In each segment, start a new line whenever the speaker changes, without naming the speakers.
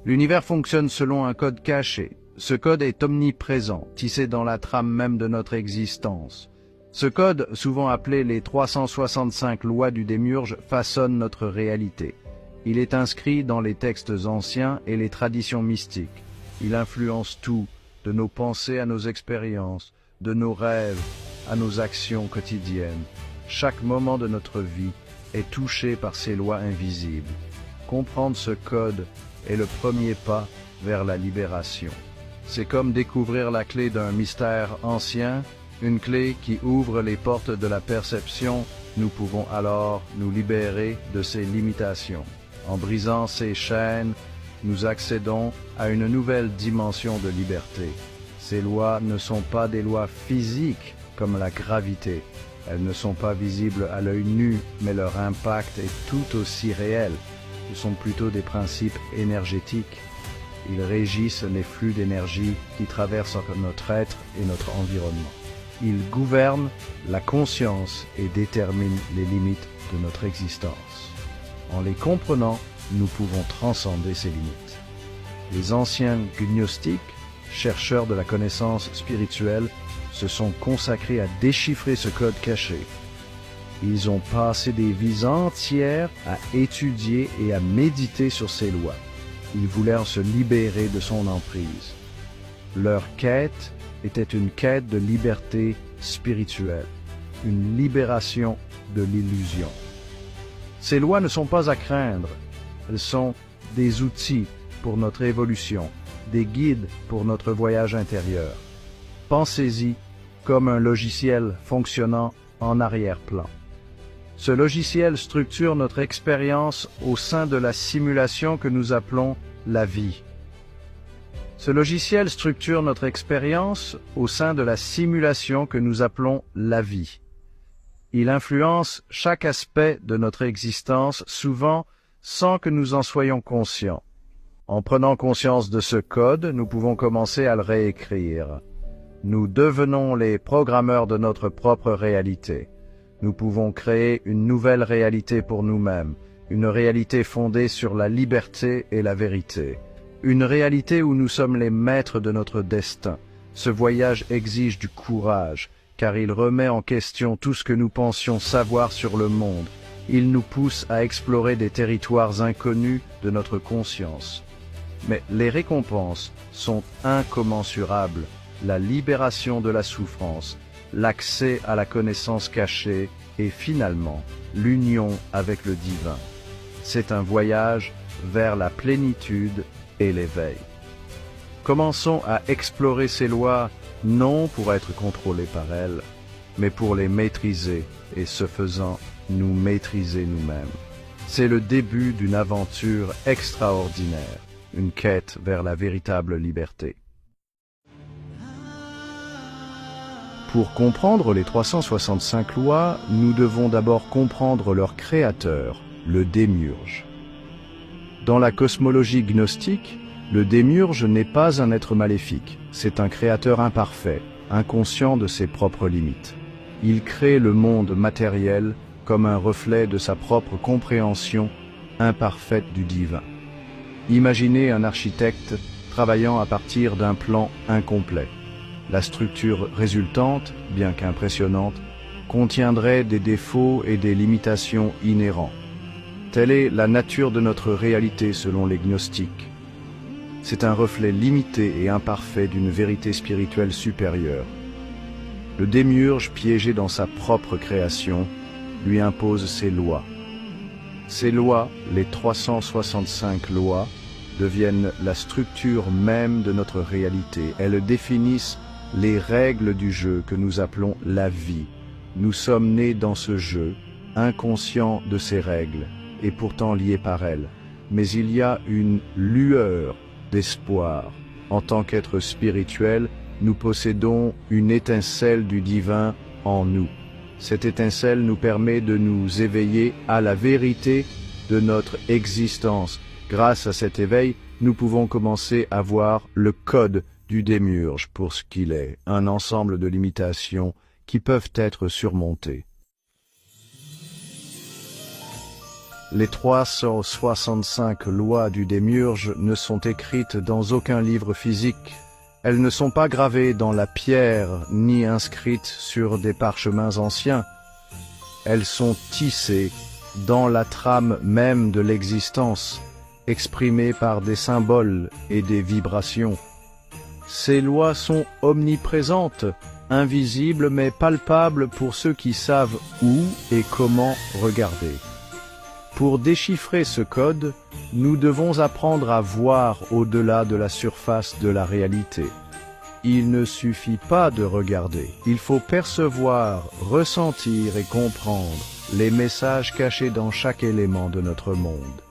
L'univers fonctionne selon un code caché. Ce code est omniprésent, tissé dans la trame même de notre existence. Ce code, souvent appelé les 365 lois du démiurge, façonne notre réalité. Il est inscrit dans les textes anciens et les traditions mystiques. Il influence tout, de nos pensées à nos expériences, de nos rêves à nos actions quotidiennes. Chaque moment de notre vie est touché par ces lois invisibles. Comprendre ce code est le premier pas vers la libération. C'est comme découvrir la clé d'un mystère ancien, une clé qui ouvre les portes de la perception. Nous pouvons alors nous libérer de ces limitations. En brisant ces chaînes, nous accédons à une nouvelle dimension de liberté. Ces lois ne sont pas des lois physiques comme la gravité. Elles ne sont pas visibles à l'œil nu, mais leur impact est tout aussi réel. Ce sont plutôt des principes énergétiques. Ils régissent les flux d'énergie qui traversent notre être et notre environnement. Ils gouvernent la conscience et déterminent les limites de notre existence. En les comprenant, nous pouvons transcender ces limites. Les anciens gnostiques, chercheurs de la connaissance spirituelle, se sont consacrés à déchiffrer ce code caché. Ils ont passé des vies entières à étudier et à méditer sur ces lois. Ils voulèrent se libérer de son emprise. Leur quête était une quête de liberté spirituelle, une libération de l'illusion. Ces lois ne sont pas à craindre, elles sont des outils pour notre évolution, des guides pour notre voyage intérieur. Pensez-y comme un logiciel fonctionnant en arrière-plan. Ce logiciel structure notre expérience au sein de la simulation que nous appelons la vie. Ce logiciel structure notre expérience au sein de la simulation que nous appelons la vie. Il influence chaque aspect de notre existence, souvent sans que nous en soyons conscients. En prenant conscience de ce code, nous pouvons commencer à le réécrire. Nous devenons les programmeurs de notre propre réalité. Nous pouvons créer une nouvelle réalité pour nous-mêmes, une réalité fondée sur la liberté et la vérité. Une réalité où nous sommes les maîtres de notre destin. Ce voyage exige du courage, car il remet en question tout ce que nous pensions savoir sur le monde. Il nous pousse à explorer des territoires inconnus de notre conscience. Mais les récompenses sont incommensurables. La libération de la souffrance, l'accès à la connaissance cachée et finalement l'union avec le divin. C'est un voyage vers la plénitude et l'éveil. Commençons à explorer ces lois non pour être contrôlés par elles, mais pour les maîtriser et ce faisant nous maîtriser nous-mêmes. C'est le début d'une aventure extraordinaire, une quête vers la véritable liberté. Pour comprendre les 365 lois, nous devons d'abord comprendre leur créateur, le démiurge. Dans la cosmologie gnostique, le démiurge n'est pas un être maléfique, c'est un créateur imparfait, inconscient de ses propres limites. Il crée le monde matériel comme un reflet de sa propre compréhension imparfaite du divin. Imaginez un architecte travaillant à partir d'un plan incomplet. La structure résultante, bien qu'impressionnante, contiendrait des défauts et des limitations inhérents. Telle est la nature de notre réalité selon les gnostiques. C'est un reflet limité et imparfait d'une vérité spirituelle supérieure. Le démiurge, piégé dans sa propre création, lui impose ses lois. Ces lois, les 365 lois, deviennent la structure même de notre réalité. Elles définissent les règles du jeu que nous appelons la vie. Nous sommes nés dans ce jeu, inconscients de ces règles, et pourtant liés par elles. Mais il y a une lueur d'espoir. En tant qu'être spirituel, nous possédons une étincelle du divin en nous. Cette étincelle nous permet de nous éveiller à la vérité de notre existence. Grâce à cet éveil, nous pouvons commencer à voir le code du démiurge pour ce qu'il est, un ensemble de limitations qui peuvent être surmontées. Les 365 lois du démiurge ne sont écrites dans aucun livre physique. Elles ne sont pas gravées dans la pierre ni inscrites sur des parchemins anciens. Elles sont tissées dans la trame même de l'existence, exprimées par des symboles et des vibrations. Ces lois sont omniprésentes, invisibles mais palpables pour ceux qui savent où et comment regarder. Pour déchiffrer ce code, nous devons apprendre à voir au-delà de la surface de la réalité. Il ne suffit pas de regarder, il faut percevoir, ressentir et comprendre les messages cachés dans chaque élément de notre monde.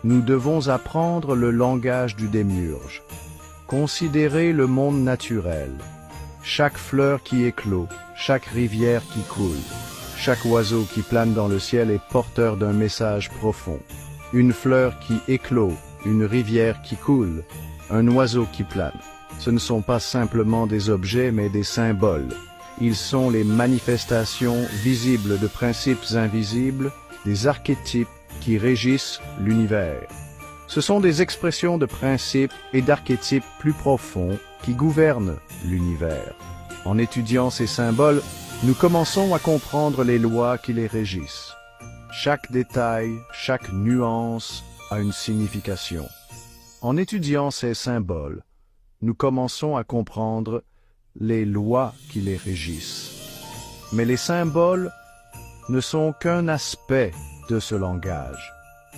Nous devons apprendre le langage du démiurge, considérer le monde naturel, chaque fleur qui éclot, chaque rivière qui coule. Chaque oiseau qui plane dans le ciel est porteur d'un message profond. Une fleur qui éclot, une rivière qui coule, un oiseau qui plane. Ce ne sont pas simplement des objets mais des symboles. Ils sont les manifestations visibles de principes invisibles, des archétypes qui régissent l'univers. Ce sont des expressions de principes et d'archétypes plus profonds qui gouvernent l'univers. En étudiant ces symboles, nous commençons à comprendre les lois qui les régissent. Chaque détail, chaque nuance a une signification. En étudiant ces symboles, nous commençons à comprendre les lois qui les régissent. Mais les symboles ne sont qu'un aspect de ce langage.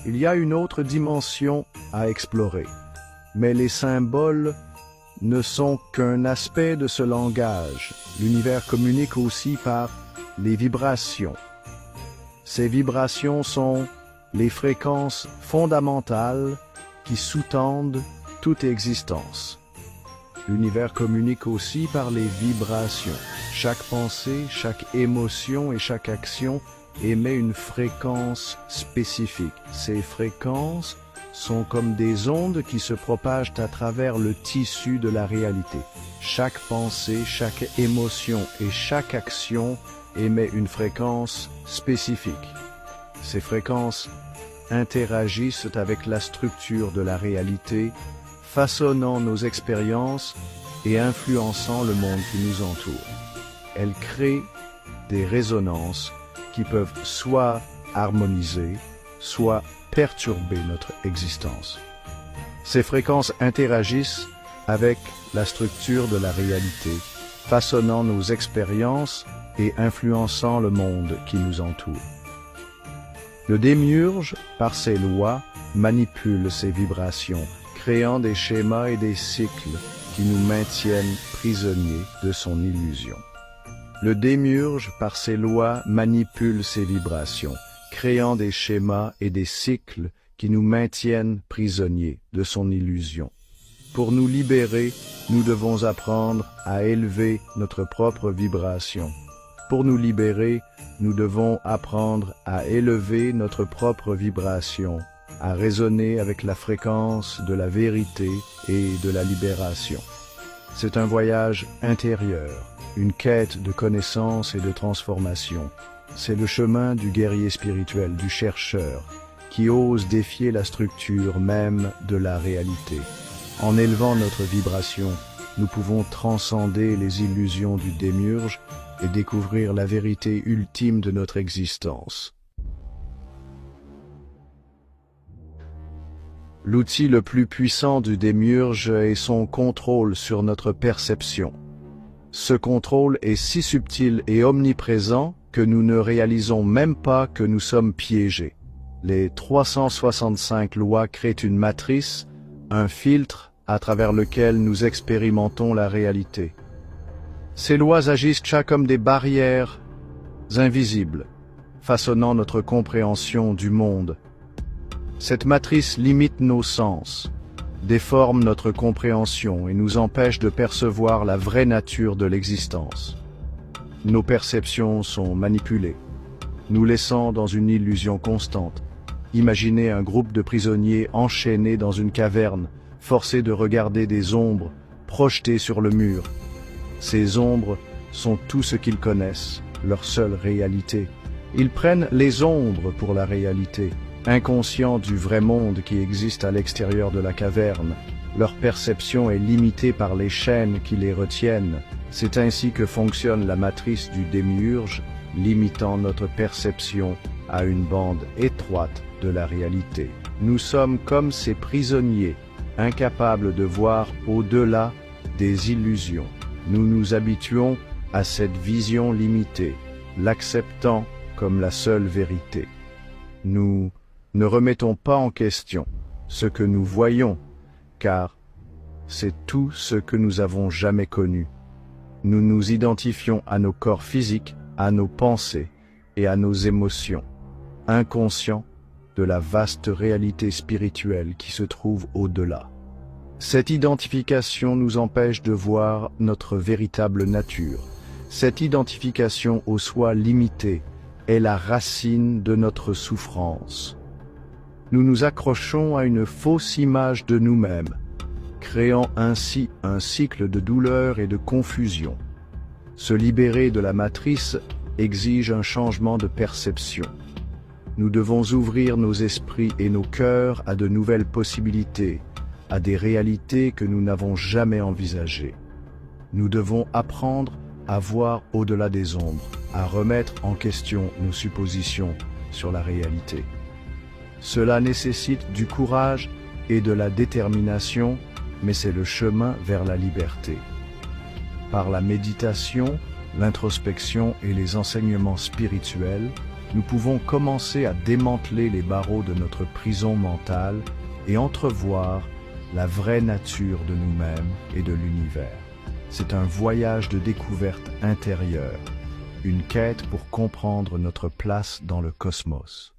Il y a une autre dimension à explorer. Mais les symboles ne sont qu'un aspect de ce langage. L'univers communique aussi par les vibrations. Ces vibrations sont les fréquences fondamentales qui sous-tendent toute existence. L'univers communique aussi par les vibrations. Chaque pensée, chaque émotion et chaque action émet une fréquence spécifique. Ces fréquences sont comme des ondes qui se propagent à travers le tissu de la réalité. Chaque pensée, chaque émotion et chaque action émet une fréquence spécifique. Ces fréquences interagissent avec la structure de la réalité, façonnant nos expériences et influençant le monde qui nous entoure. Elles créent des résonances qui peuvent soit harmoniser, soit perturber notre existence. Ces fréquences interagissent avec la structure de la réalité, façonnant nos expériences et influençant le monde qui nous entoure. Le démiurge, par ses lois, manipule ces vibrations, créant des schémas et des cycles qui nous maintiennent prisonniers de son illusion. Le démiurge, par ses lois, manipule ces vibrations, créant des schémas et des cycles qui nous maintiennent prisonniers de son illusion. Pour nous libérer, nous devons apprendre à élever notre propre vibration. Pour nous libérer, nous devons apprendre à élever notre propre vibration, à résonner avec la fréquence de la vérité et de la libération. C'est un voyage intérieur, une quête de connaissance et de transformation. C'est le chemin du guerrier spirituel, du chercheur, qui ose défier la structure même de la réalité. En élevant notre vibration, nous pouvons transcender les illusions du démiurge et découvrir la vérité ultime de notre existence. L'outil le plus puissant du démiurge est son contrôle sur notre perception. Ce contrôle est si subtil et omniprésent que nous ne réalisons même pas que nous sommes piégés. Les 365 lois créent une matrice, un filtre à travers lequel nous expérimentons la réalité. Ces lois agissent chaque comme des barrières invisibles, façonnant notre compréhension du monde. Cette matrice limite nos sens, déforme notre compréhension et nous empêche de percevoir la vraie nature de l'existence. Nos perceptions sont manipulées, nous laissant dans une illusion constante. Imaginez un groupe de prisonniers enchaînés dans une caverne, forcés de regarder des ombres projetées sur le mur. Ces ombres sont tout ce qu'ils connaissent, leur seule réalité. Ils prennent les ombres pour la réalité. Inconscients du vrai monde qui existe à l'extérieur de la caverne, leur perception est limitée par les chaînes qui les retiennent. C'est ainsi que fonctionne la matrice du démiurge, limitant notre perception à une bande étroite de la réalité. Nous sommes comme ces prisonniers, incapables de voir au-delà des illusions. Nous nous habituons à cette vision limitée, l'acceptant comme la seule vérité. Nous ne remettons pas en question ce que nous voyons, car c'est tout ce que nous avons jamais connu. Nous nous identifions à nos corps physiques, à nos pensées et à nos émotions, inconscients de la vaste réalité spirituelle qui se trouve au-delà. Cette identification nous empêche de voir notre véritable nature. Cette identification au soi limité est la racine de notre souffrance. Nous nous accrochons à une fausse image de nous-mêmes, créant ainsi un cycle de douleur et de confusion. Se libérer de la matrice exige un changement de perception. Nous devons ouvrir nos esprits et nos cœurs à de nouvelles possibilités, à des réalités que nous n'avons jamais envisagées. Nous devons apprendre à voir au-delà des ombres, à remettre en question nos suppositions sur la réalité. Cela nécessite du courage et de la détermination, mais c'est le chemin vers la liberté. Par la méditation, l'introspection et les enseignements spirituels, nous pouvons commencer à démanteler les barreaux de notre prison mentale et entrevoir la vraie nature de nous-mêmes et de l'univers. C'est un voyage de découverte intérieure, une quête pour comprendre notre place dans le cosmos.